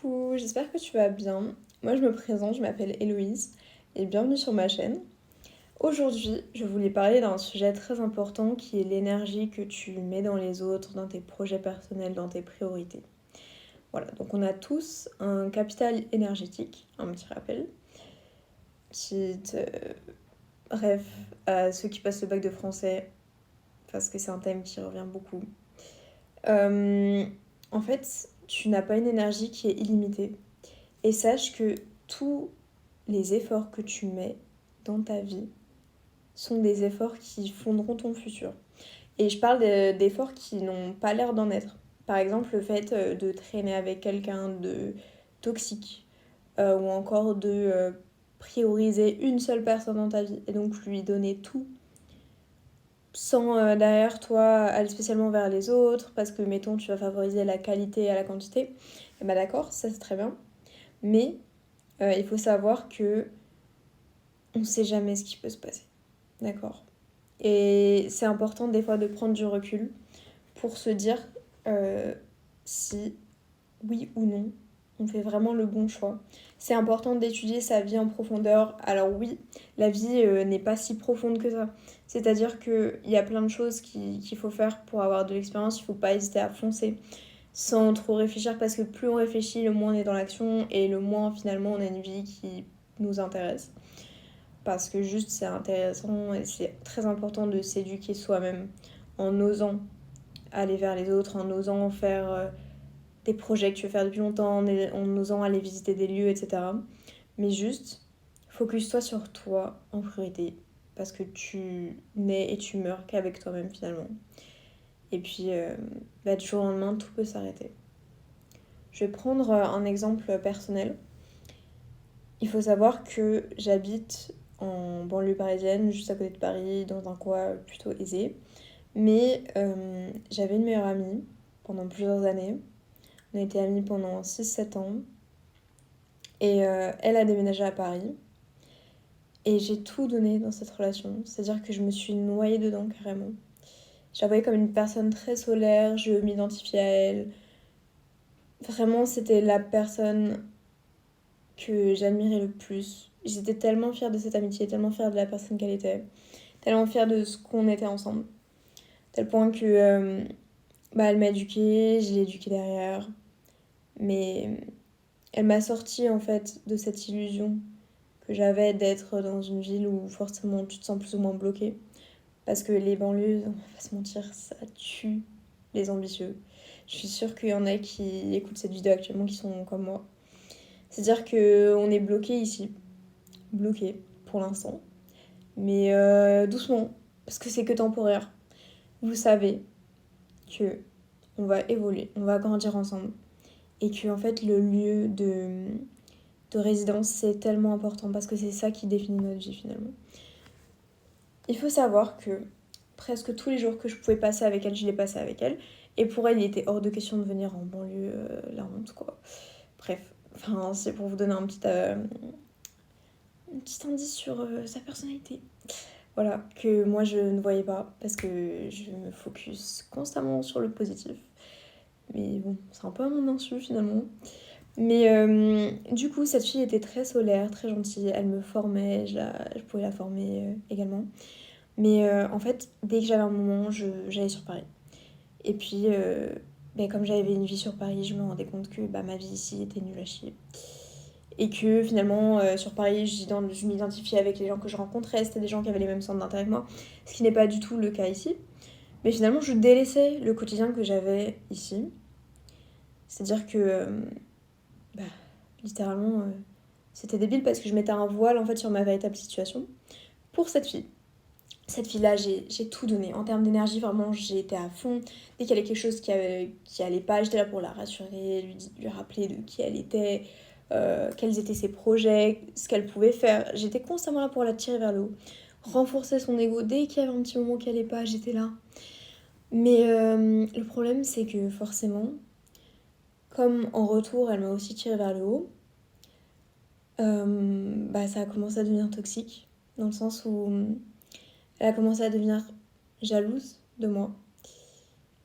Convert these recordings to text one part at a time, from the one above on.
Coucou, j'espère que tu vas bien. Moi je me présente, je m'appelle Héloïse et bienvenue sur ma chaîne. Aujourd'hui, je voulais parler d'un sujet très important qui est l'énergie que tu mets dans les autres, dans tes projets personnels, dans tes priorités. Voilà, donc on a tous un capital énergétique, un petit rappel, qui te rêve à ceux qui passent le bac de français, parce que c'est un thème qui revient beaucoup. Euh, En fait, tu n'as pas une énergie qui est illimitée. Et sache que tous les efforts que tu mets dans ta vie sont des efforts qui fonderont ton futur. Et je parle d'efforts qui n'ont pas l'air d'en être. Par exemple, le fait de traîner avec quelqu'un de toxique ou encore de prioriser une seule personne dans ta vie et donc lui donner tout sans derrière toi aller spécialement vers les autres parce que mettons tu vas favoriser la qualité à la quantité. Et bah d'accord, ça c'est très bien. Mais il faut savoir que on sait jamais ce qui peut se passer. D'accord. Et c'est important des fois de prendre du recul pour se dire si oui ou non on fait vraiment le bon choix. C'est important d'étudier sa vie en profondeur. Alors oui, la vie n'est pas si profonde que ça. C'est-à-dire qu'il y a plein de choses qu'il faut faire pour avoir de l'expérience. Il ne faut pas hésiter à foncer sans trop réfléchir parce que plus on réfléchit, le moins on est dans l'action et le moins finalement on a une vie qui nous intéresse. Parce que juste c'est intéressant et c'est très important de s'éduquer soi-même en osant aller vers les autres, en osant faire des projets que tu veux faire depuis longtemps, en osant aller visiter des lieux, etc. Mais juste, focus-toi sur toi en priorité. Parce que tu nais et tu meurs qu'avec toi-même finalement. Et puis, du jour au lendemain, tout peut s'arrêter. Je vais prendre un exemple personnel. Il faut savoir que j'habite en banlieue parisienne, juste à côté de Paris, dans un coin plutôt aisé. Mais j'avais une meilleure amie pendant plusieurs années. On a été amies pendant 6-7 ans. Et elle a déménagé à Paris. Et j'ai tout donné dans cette relation. C'est-à-dire que je me suis noyée dedans carrément. Je la voyais comme une personne très solaire, je m'identifiais à elle. Vraiment, c'était la personne que j'admirais le plus. J'étais tellement fière de cette amitié, tellement fière de la personne qu'elle était, tellement fière de ce qu'on était ensemble. Tel point que elle m'a éduquée, je l'ai éduquée derrière. Mais elle m'a sortie en fait de cette illusion que j'avais d'être dans une ville où forcément tu te sens plus ou moins bloqué. Parce que les banlieues, on va pas se mentir, ça tue les ambitieux. Je suis sûre qu'il y en a qui écoutent cette vidéo actuellement qui sont comme moi. C'est-à-dire qu'on est bloqué ici. Bloqué pour l'instant. Mais doucement, parce que c'est que temporaire. Vous savez que on va évoluer, on va grandir ensemble. Et que en fait le lieu de résidence c'est tellement important parce que c'est ça qui définit notre vie finalement. Il faut savoir que presque tous les jours que je pouvais passer avec elle, je les passais avec elle. Et pour elle, il était hors de question de venir en banlieue, la honte quoi. Bref, enfin, c'est pour vous donner un petit indice sur sa personnalité. Voilà, que moi je ne voyais pas parce que je me focus constamment sur le positif. Mais bon, c'est un peu à mon insu finalement. Mais du coup, cette fille était très solaire, très gentille. Elle me formait, je pouvais la former également. Mais en fait, dès que j'avais un moment, j'allais sur Paris. Et puis, comme j'avais une vie sur Paris, je me rendais compte que ma vie ici était nulle à chier. Et que finalement, sur Paris, je m'identifiais avec les gens que je rencontrais. C'était des gens qui avaient les mêmes centres d'intérêt que moi. Ce qui n'est pas du tout le cas ici. Mais finalement, je délaissais le quotidien que j'avais ici. C'est-à-dire que, bah, littéralement, c'était débile parce que je mettais un voile en fait sur ma véritable situation pour cette fille. Cette fille-là, j'ai tout donné. En termes d'énergie, vraiment, j'ai été à fond. Dès qu'il y avait quelque chose qui allait pas, j'étais là pour la rassurer, lui rappeler de qui elle était, quels étaient ses projets, ce qu'elle pouvait faire. J'étais constamment là pour la tirer vers le haut. Renforcer son ego. Dès qu'il y avait un petit moment qui allait pas, j'étais là. Mais le problème, c'est que forcément, comme en retour, elle m'a aussi tiré vers le haut, ça a commencé à devenir toxique. Dans le sens où elle a commencé à devenir jalouse de moi.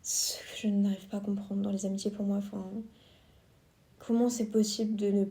Ce que je n'arrive pas à comprendre dans les amitiés pour moi. Enfin, comment c'est possible de ne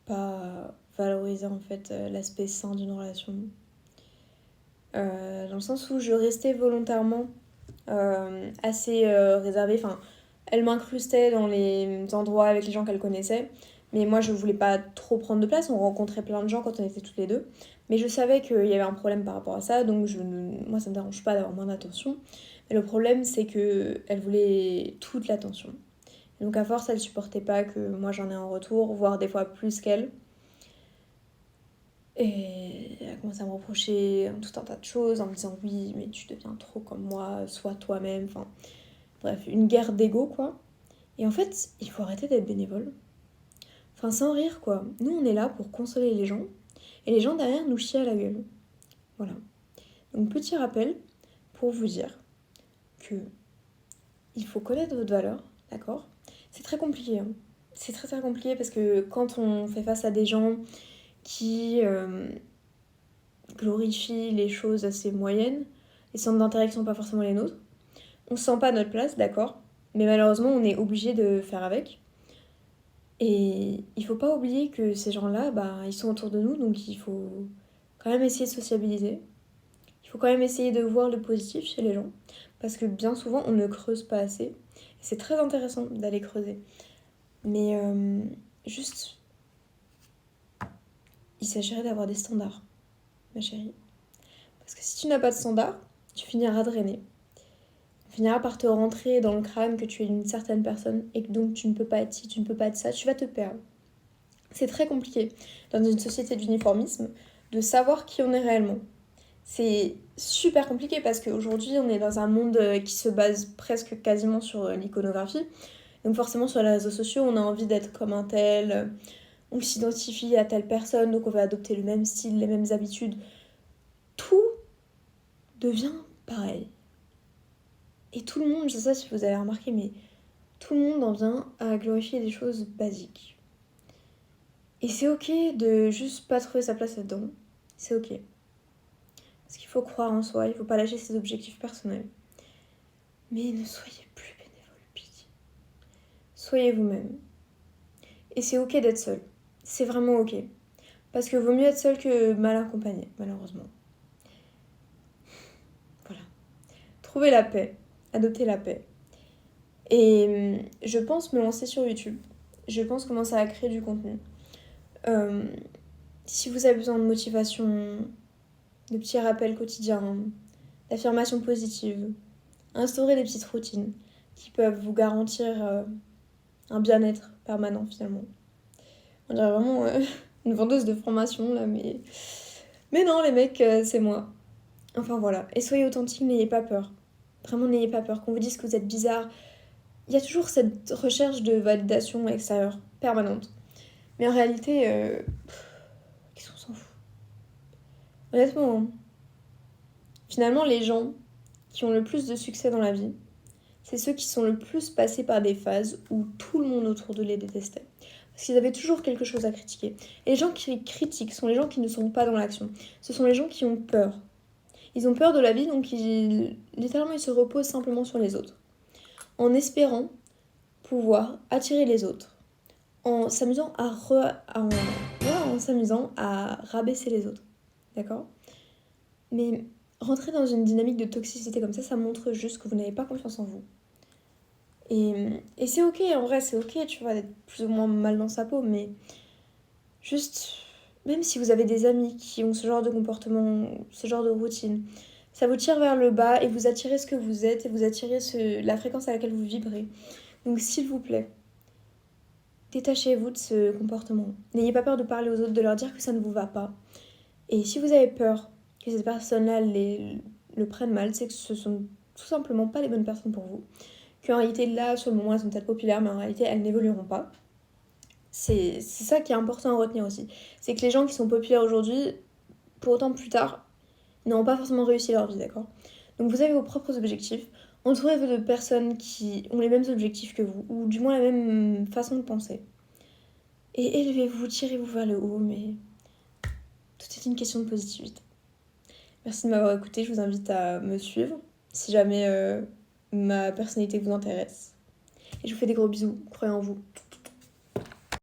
pas valoriser en fait l'aspect sain d'une relation. Dans le sens où je restais volontairement assez réservée. Enfin, elle m'incrustait dans les endroits avec les gens qu'elle connaissait. Mais moi, je voulais pas trop prendre de place. On rencontrait plein de gens quand on était toutes les deux. Mais je savais qu'il y avait un problème par rapport à ça. Donc, moi, ça me dérange pas d'avoir moins d'attention. Mais le problème, c'est que elle voulait toute l'attention. Et donc, à force, elle supportait pas que moi, j'en ai en retour, voire des fois plus qu'elle. Et elle a commencé à me reprocher tout un tas de choses en me disant oui, mais tu deviens trop comme moi, sois toi-même. Enfin, bref, une guerre d'ego, quoi. Et en fait, il faut arrêter d'être bénévole. Enfin, sans rire, quoi. Nous, on est là pour consoler les gens. Et les gens derrière nous chient à la gueule. Voilà. Donc, petit rappel pour vous dire que il faut connaître votre valeur, d'accord? C'est très compliqué, hein. C'est très très compliqué parce que quand on fait face à des gens qui glorifient les choses assez moyennes, les centres d'intérêt qui sont pas forcément les nôtres, on se sent pas à notre place, d'accord? Mais malheureusement, on est obligé de faire avec. Et il faut pas oublier que ces gens-là, bah, ils sont autour de nous, donc il faut quand même essayer de sociabiliser. Il faut quand même essayer de voir le positif chez les gens, parce que bien souvent, on ne creuse pas assez. Et c'est très intéressant d'aller creuser. Mais juste, il s'agirait d'avoir des standards, ma chérie. Parce que si tu n'as pas de standards, tu finiras drainé. Tu finiras par te rentrer dans le crâne que tu es une certaine personne et que donc tu ne peux pas être ci, tu ne peux pas être ça, tu vas te perdre. C'est très compliqué dans une société d'uniformisme de savoir qui on est réellement. C'est super compliqué parce qu'aujourd'hui on est dans un monde qui se base presque quasiment sur l'iconographie. Donc forcément sur les réseaux sociaux on a envie d'être comme un tel, on s'identifie à telle personne, donc on va adopter le même style, les mêmes habitudes. Tout devient pareil. Et tout le monde, je sais pas si vous avez remarqué, mais tout le monde en vient à glorifier des choses basiques. Et c'est ok de juste pas trouver sa place là-dedans. C'est ok. Parce qu'il faut croire en soi, il faut pas lâcher ses objectifs personnels. Mais ne soyez plus bénévole, pitié. Soyez vous-même. Et c'est ok d'être seul. C'est vraiment ok. Parce que vaut mieux être seul que mal accompagné, malheureusement. Voilà. Trouvez la paix. Adoptez la paix. Et je pense me lancer sur YouTube. Je pense commencer à créer du contenu. Si vous avez besoin de motivation, de petits rappels quotidiens, d'affirmations positives, instaurez des petites routines qui peuvent vous garantir un bien-être permanent finalement. On dirait vraiment une vendeuse de formation là, mais non les mecs, c'est moi. Enfin voilà, et soyez authentique, n'ayez pas peur. Vraiment n'ayez pas peur, qu'on vous dise que vous êtes bizarre. Il y a toujours cette recherche de validation extérieure, permanente. Mais en réalité, qu'est-ce qu'on s'en fout? Honnêtement, hein. Finalement, les gens qui ont le plus de succès dans la vie, c'est ceux qui sont le plus passés par des phases où tout le monde autour d'eux les détestait. Parce qu'ils avaient toujours quelque chose à critiquer. Et les gens qui critiquent sont les gens qui ne sont pas dans l'action. Ce sont les gens qui ont peur. Ils ont peur de la vie, donc littéralement ils se reposent simplement sur les autres. En espérant pouvoir attirer les autres. En s'amusant en s'amusant à rabaisser les autres. D'accord? Mais rentrer dans une dynamique de toxicité comme ça montre juste que vous n'avez pas confiance en vous. Et c'est ok, en vrai, c'est ok, tu vois, d'être plus ou moins mal dans sa peau, mais juste, même si vous avez des amis qui ont ce genre de comportement, ce genre de routine, ça vous tire vers le bas et vous attirez ce que vous êtes et vous attirez la fréquence à laquelle vous vibrez. Donc s'il vous plaît, détachez-vous de ce comportement. N'ayez pas peur de parler aux autres, de leur dire que ça ne vous va pas. Et si vous avez peur que ces personnes-là le prennent mal, c'est que ce sont tout simplement pas les bonnes personnes pour vous. Qu'en réalité, là, sur le moment, elles sont peut-être populaires, mais en réalité, elles n'évolueront pas. C'est ça qui est important à retenir aussi. C'est que les gens qui sont populaires aujourd'hui, pour autant plus tard, n'auront pas forcément réussi leur vie, d'accord? Donc vous avez vos propres objectifs. Entourez-vous de personnes qui ont les mêmes objectifs que vous, ou du moins la même façon de penser. Et élevez-vous, tirez-vous vers le haut, mais tout est une question de positivité. Merci de m'avoir écouté, je vous invite à me suivre, si jamais ma personnalité vous intéresse. Et je vous fais des gros bisous, croyez en vous.